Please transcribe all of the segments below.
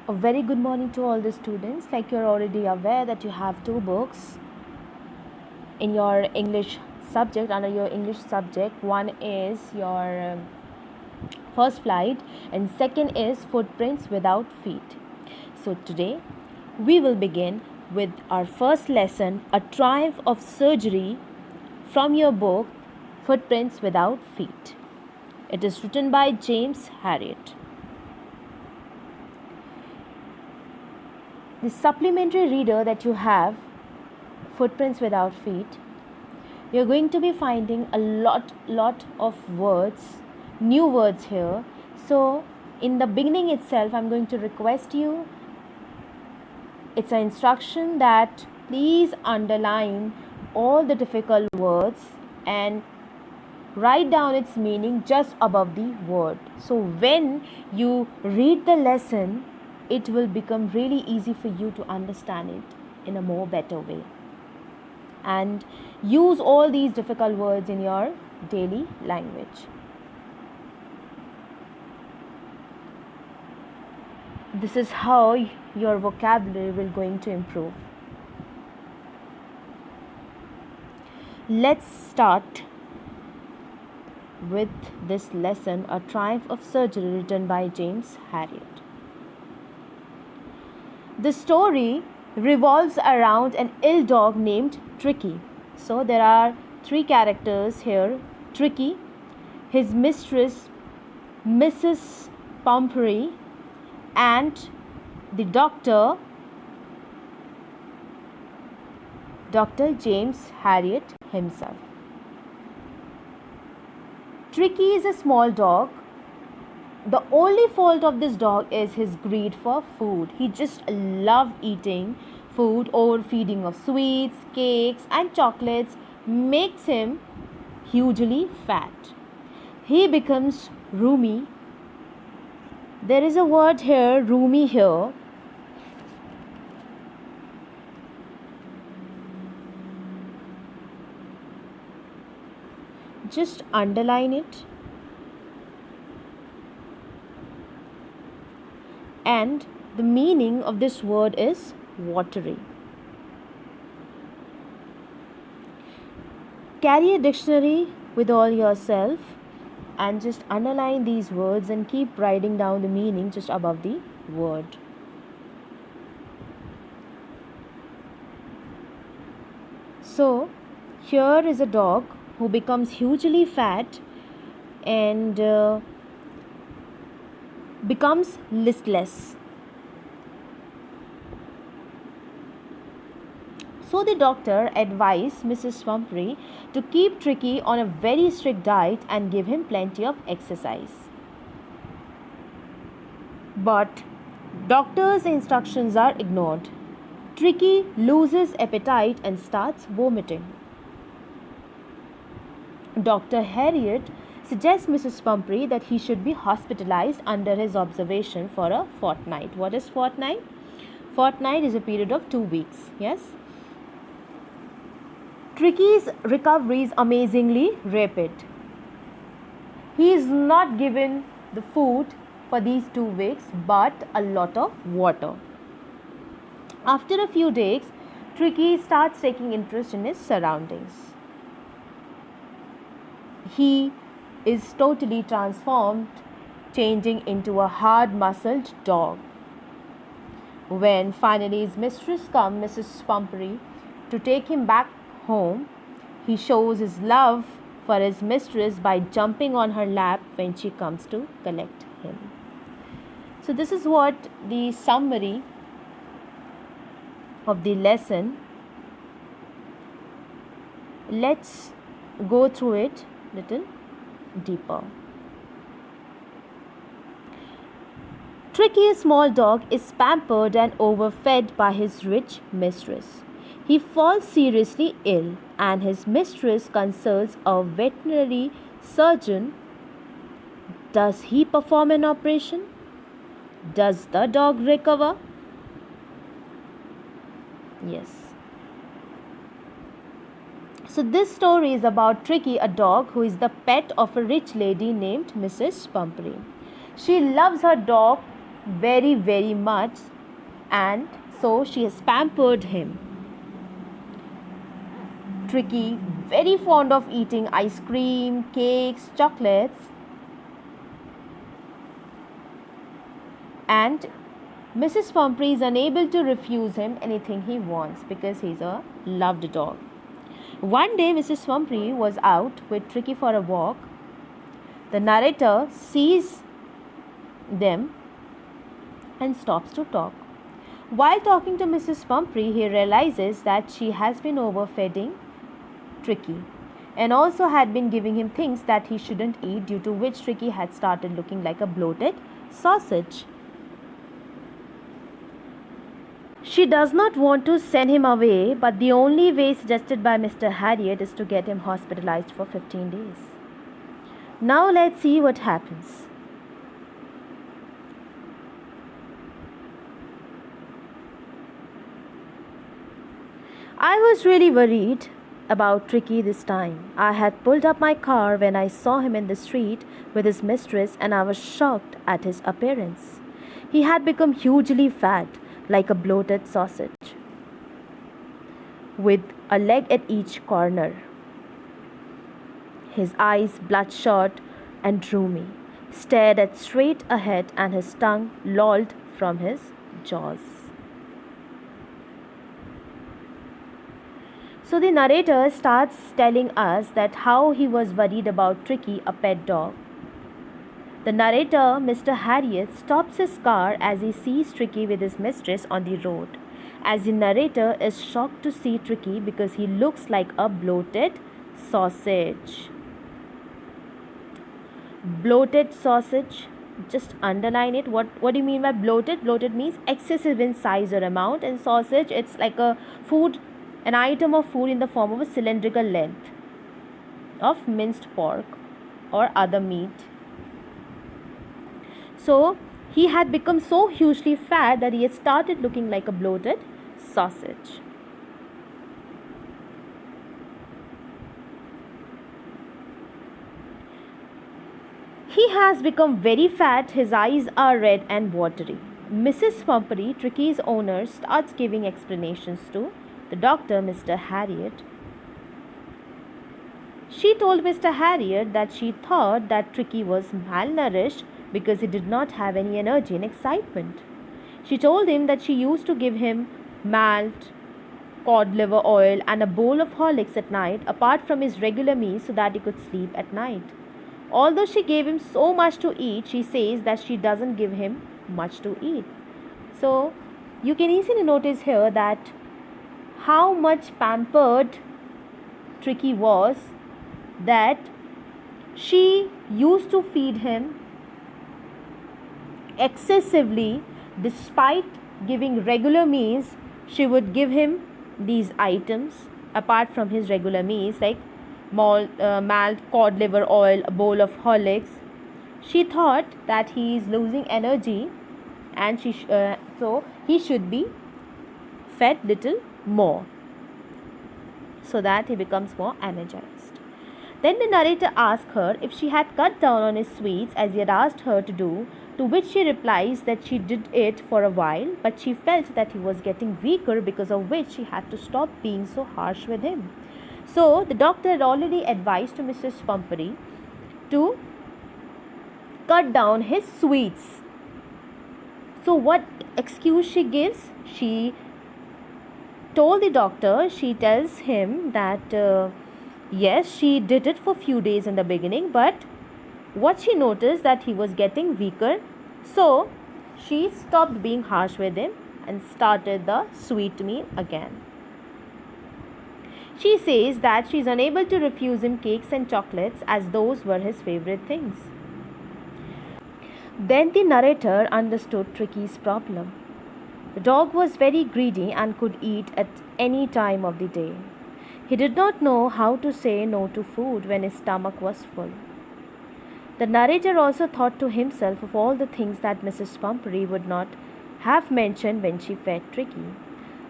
A very good morning to all the students. Like you're already aware that you have two books in your English subject, under your English subject. One is your First Flight and second is Footprints Without Feet. So today we will begin with our first lesson, A Triumph of Surgery, from your book Footprints Without Feet. It is written by James Harriet. The supplementary reader that you have, Footprints Without Feet, you're going to be finding a lot of words, new words here. So in the beginning itself, I'm going to request you, it's an instruction that please underline all the difficult words and write down its meaning just above the word. So when you read the lesson, it will become really easy for you to understand it in a more better way. And use all these difficult words in your daily language. This is how your vocabulary will going to improve. Let's start with this lesson, A Triumph of Surgery, written by James Harriet. The story revolves around an ill dog named Tricky. So there are three characters here. Tricky, his mistress Mrs. Pumphrey, and the doctor, Dr. James Harriet himself. Tricky is a small dog. The only fault of this dog is his greed for food. He just loves eating food. Overfeeding of sweets, cakes and chocolates makes him hugely fat. He becomes roomy. There is a word here, roomy here. Just underline it. And the meaning of this word is watery. Carry a dictionary with all yourself and just underline these words and keep writing down the meaning just above the word. So here is a dog who becomes hugely fat and becomes listless. So the doctor advised Mrs. Pumphrey to keep Tricky on a very strict diet and give him plenty of exercise. But doctor's instructions are ignored. Tricky loses appetite and starts vomiting. Dr. Harriet suggests Mrs. Pumphrey that he should be hospitalized under his observation for a fortnight. What is fortnight? Fortnight is a period of 2 weeks. Yes? Tricky's recovery is amazingly rapid. He is not given the food for these 2 weeks but a lot of water. After a few days, Tricky starts taking interest in his surroundings. He is totally transformed, changing into a hard-muscled dog. When finally his mistress comes, Mrs. Pumphrey, to take him back home, he shows his love for his mistress by jumping on her lap when she comes to collect him. So this is what the summary of the lesson. Let's go through it little deeper. Tricky, a small dog, is pampered and overfed by his rich mistress. He falls seriously ill and his mistress consults a veterinary surgeon. Does he perform an operation? Does the dog recover? Yes. So this story is about Tricky, a dog who is the pet of a rich lady named Mrs. Pumphrey. She loves her dog very, very much, and so she has pampered him. Tricky, very fond of eating ice cream, cakes, chocolates, and Mrs. Pumphrey is unable to refuse him anything he wants because he's a loved dog. One day, Mrs. Pumphrey was out with Tricky for a walk. The narrator sees them and stops to talk. While talking to Mrs. Pumphrey, he realizes that she has been overfeeding Tricky and also had been giving him things that he shouldn't eat, due to which Tricky had started looking like a bloated sausage. She does not want to send him away, but the only way suggested by Mr. Harriet is to get him hospitalized for 15 days. Now let's see what happens. I was really worried about Tricky this time. I had pulled up my car when I saw him in the street with his mistress, and I was shocked at his appearance. He had become hugely fat, like a bloated sausage, with a leg at each corner. His eyes, bloodshot and rheumy, stared at straight ahead, and his tongue lolled from his jaws. So the narrator starts telling us that how he was worried about Tricky, a pet dog. The narrator, Mr. Harriet, stops his car as he sees Tricky with his mistress on the road. As the narrator is shocked to see Tricky because he looks like a bloated sausage. Bloated sausage, just underline it. What do you mean by bloated? Bloated means excessive in size or amount, and sausage, it's like a food, an item of food in the form of a cylindrical length of minced pork or other meat. So he had become so hugely fat that he had started looking like a bloated sausage. He has become very fat. His eyes are red and watery. Mrs. Pumphrey, Tricky's owner, starts giving explanations to the doctor, Mr. Harriet. She told Mr. Harriet that she thought that Tricky was malnourished because he did not have any energy and excitement. She told him that she used to give him malt, cod liver oil, and a bowl of Horlicks at night, apart from his regular meals, so that he could sleep at night. Although she gave him so much to eat, she says that she doesn't give him much to eat. So you can easily notice here that how much pampered Tricky was, that she used to feed him excessively. Despite giving regular meals, she would give him these items apart from his regular meals, like malt, cod liver oil, a bowl of Horlicks. She thought that he is losing energy, and so he should be fed little more so that he becomes more energized. Then the narrator asked her if she had cut down on his sweets as he had asked her to do, to which she replies that she did it for a while, but she felt that he was getting weaker, because of which she had to stop being so harsh with him. So the doctor had already advised to Mrs. Pumphrey to cut down his sweets. So what excuse she gives? She told the doctor, she tells him that yes, she did it for few days in the beginning, but what she noticed that he was getting weaker, so she stopped being harsh with him and started the sweet meal again. She says that she is unable to refuse him cakes and chocolates, as those were his favorite things. Then the narrator understood Tricky's problem. The dog was very greedy and could eat at any time of the day. He did not know how to say no to food when his stomach was full. The narrator also thought to himself of all the things that Mrs. Pumphrey would not have mentioned when she fed Tricky.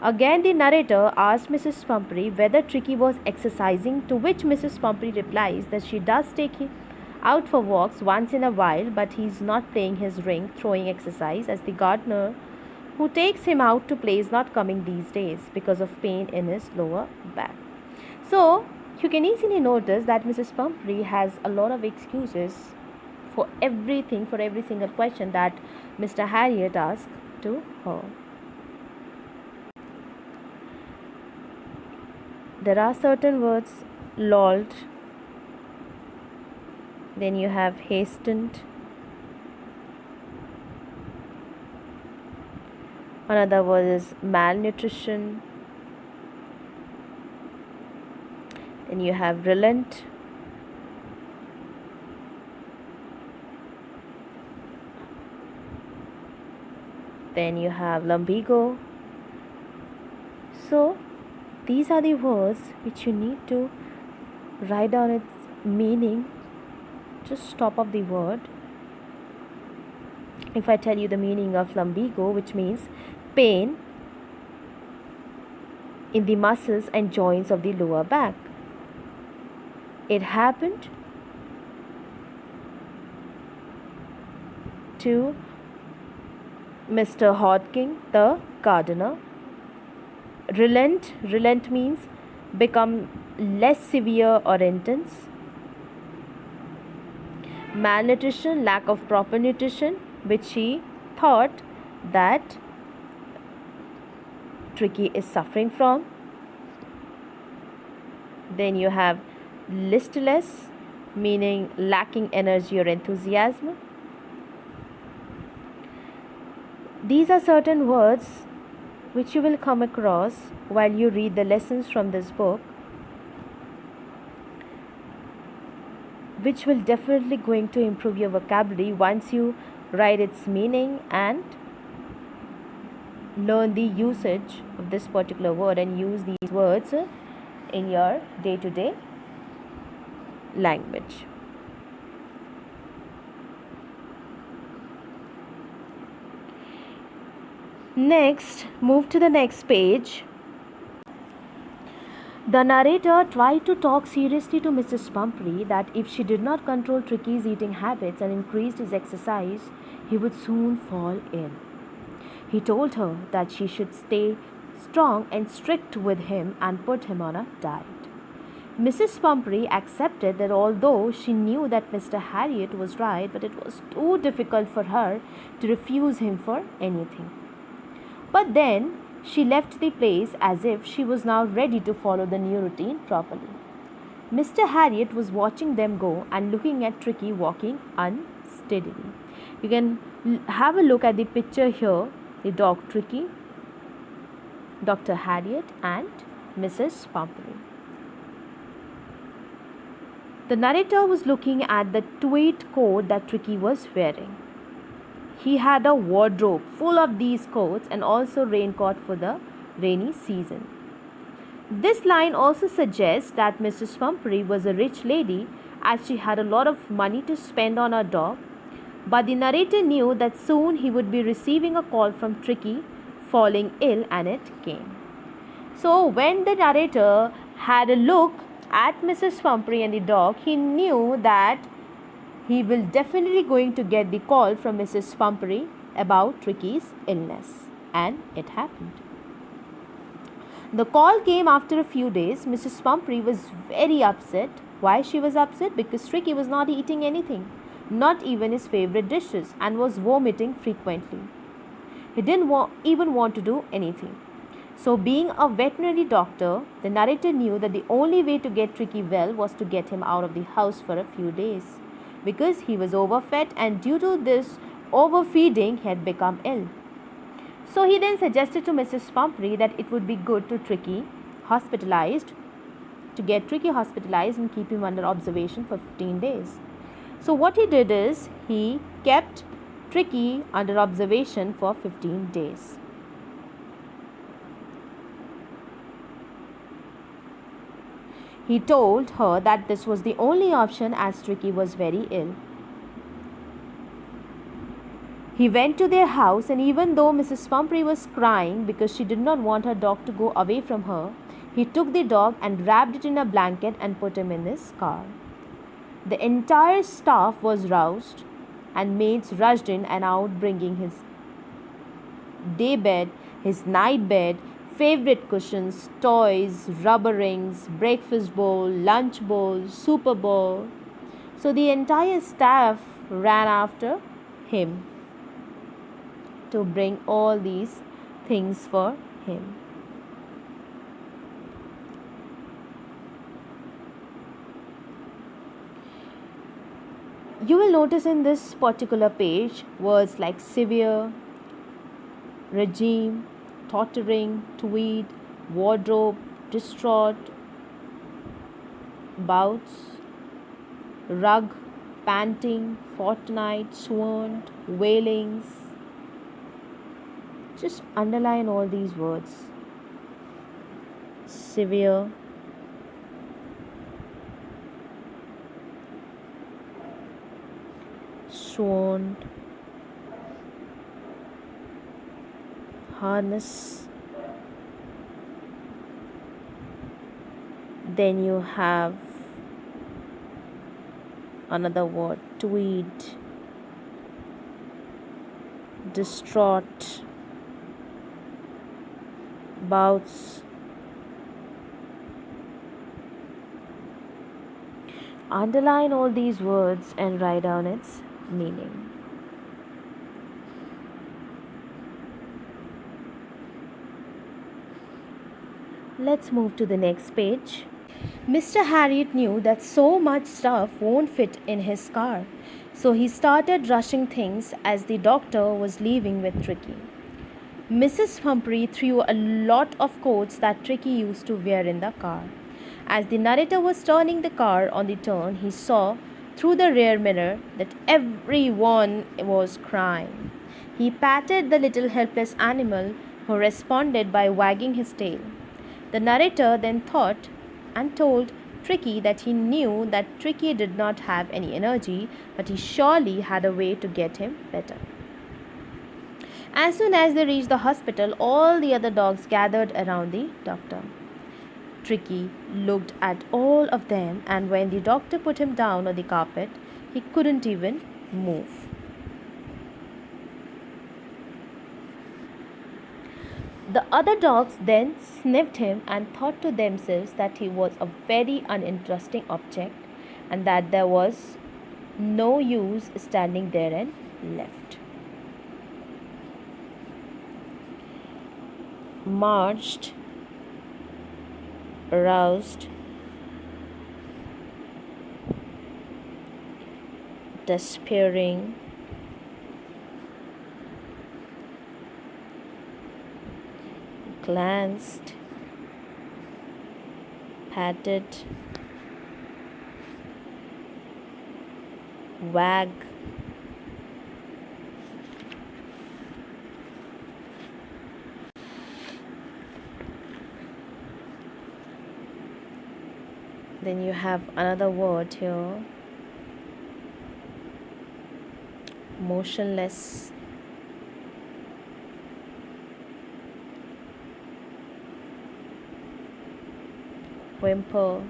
Again the narrator asked Mrs. Pumphrey whether Tricky was exercising, to which Mrs. Pumphrey replies that she does take out for walks once in a while, but he's not playing his ring throwing exercise, as the gardener who takes him out to play is not coming these days because of pain in his lower back. So you can easily notice that Mrs. Pumphrey has a lot of excuses for everything, for every single question that Mr. Harriot asked to her. There are certain words: lolled, then you have hastened, another word is malnutrition, then you have relent, then you have lumbago. So these are the words which you need to write down its meaning. Just stop of the word. If I tell you the meaning of lumbago, which means pain in the muscles and joints of the lower back, it happened to Mr. Hodkin, the gardener. Relent means become less severe or intense. Malnutrition, lack of proper nutrition, which he thought that Tricky is suffering from. Then you have listless, meaning lacking energy or enthusiasm. These are certain words which you will come across while you read the lessons from this book, which will definitely going to improve your vocabulary once you write its meaning and learn the usage of this particular word and use these words in your day-to-day language. Next, move to the next page. The narrator tried to talk seriously to Mrs. Pumphrey that if she did not control Tricky's eating habits and increased his exercise, he would soon fall ill. He told her that she should stay strong and strict with him and put him on a diet. Mrs. Pumphrey accepted that, although she knew that Mr. Harriot was right, but it was too difficult for her to refuse him for anything. But then she left the place as if she was now ready to follow the new routine properly. Mr. Harriot was watching them go and looking at Tricky walking unsteadily. You can have a look at the picture here, the dog Tricky, Dr. Harriot and Mrs. Pumphrey. The narrator was looking at the tweed coat that Tricky was wearing. He had a wardrobe full of these coats and also raincoat for the rainy season. This line also suggests that Mrs. Pumphrey was a rich lady, as she had a lot of money to spend on her dog, but the narrator knew that soon he would be receiving a call from Tricky falling ill, and it came. So when the narrator had a look at Mrs. Pumphrey and the dog, he knew that he will definitely going to get the call from Mrs. Pumphrey about Tricky's illness, and it happened. The call came after a few days. Mrs. Pumphrey was very upset. Why she was upset? Because Tricky was not eating anything, not even his favorite dishes, and was vomiting frequently. He didn't even want to do anything. So, being a veterinary doctor, the narrator knew that the only way to get Tricky well was to get him out of the house for a few days, because he was overfed, and due to this overfeeding he had become ill. So he then suggested to Mrs. Pumphrey that it would be good to get Tricky hospitalized and keep him under observation for 15 days. So what he did is he kept Tricky under observation for 15 days. He told her that this was the only option, as Tricky was very ill. He went to their house, and even though Mrs. Pumphrey was crying because she did not want her dog to go away from her, he took the dog and wrapped it in a blanket and put him in his car. The entire staff was roused, and maids rushed in and out bringing his day bed, his night bed, favorite cushions, toys, rubber rings, breakfast bowl, lunch bowl, super bowl. So the entire staff ran after him to bring all these things for him. You will notice in this particular page words like severe, regime, tottering, tweed, wardrobe, distraught, bouts, rug, panting, fortnight, swooned, wailings. Just underline all these words. Severe, swooned, harness. Then you have another word, tweed, distraught, bouts. Underline all these words and write down its meaning. Let's move to the next page. Mr. Harriot knew that so much stuff won't fit in his car, so he started rushing things as the doctor was leaving with Tricky. Mrs. Humphrey threw a lot of coats that Tricky used to wear in the car. As the narrator was turning the car on the turn, he saw through the rear mirror that everyone was crying. He patted the little helpless animal, who responded by wagging his tail. The narrator then thought and told Tricky that he knew that Tricky did not have any energy, but he surely had a way to get him better. As soon as they reached the hospital, all the other dogs gathered around the doctor. Tricky looked at all of them, and when the doctor put him down on the carpet, he couldn't even move. The other dogs then sniffed him and thought to themselves that he was a very uninteresting object and that there was no use standing there and left. Marched, aroused, despairing, glanced, patted, wag, then you have another word here, motionless, whimper,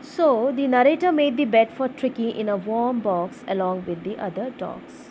So the narrator made the bed for Tricky in a warm box along with the other dogs.